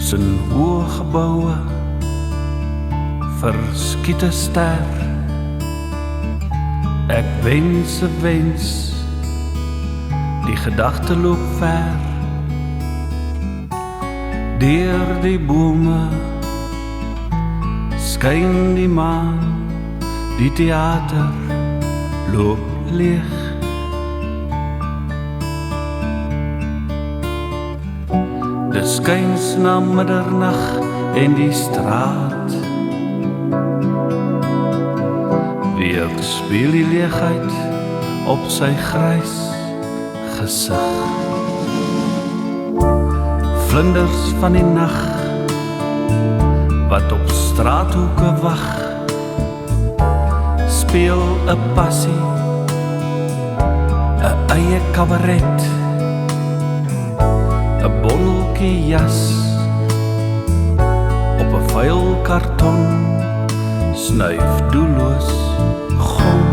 Tussen hoë geboue verskiet 'n ster. Ek wens 'n wens, die gedagte loop ver. Deur die bome skyn die maan, die theater loop leeg. Dit skyns na middernag en die straat weer speel die leegheid op sy grys gesig. Vlinders van die nag wat op straathoeke wag, speel 'n passie, 'n eie kabaret. 'n bondeltjie jas op 'n vuil karton snuif doelloos gom.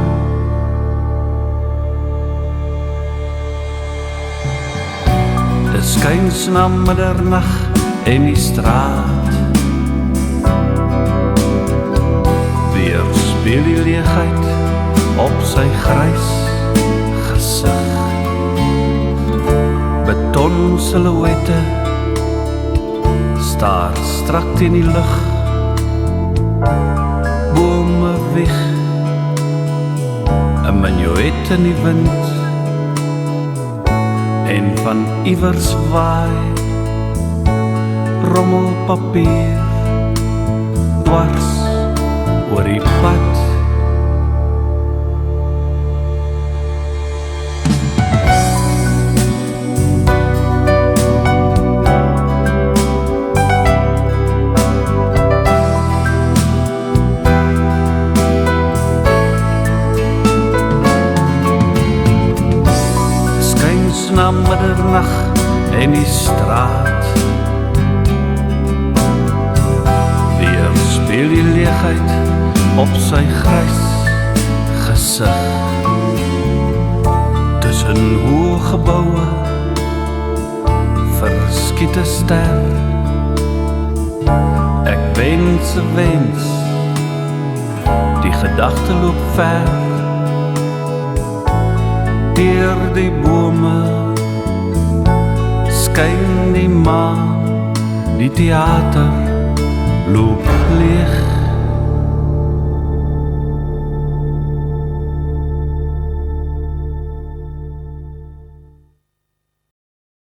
Dit skyns na middernag en die straat weer speel die leegheid op sy grys gesig. Beton silhouette staar strak teen die lug. Bome wieg 'n menuet in die wind, en van iewers waai rommelpapier dwars oor die pad. Na middernag en die straat weer speel die leegheid op sy grys gesig. Tussen hoë geboue verskiet 'n ster. Ek wens 'n wens, die gedagte loop ver. Deur die bome skyn die maan, die theater loop leeg.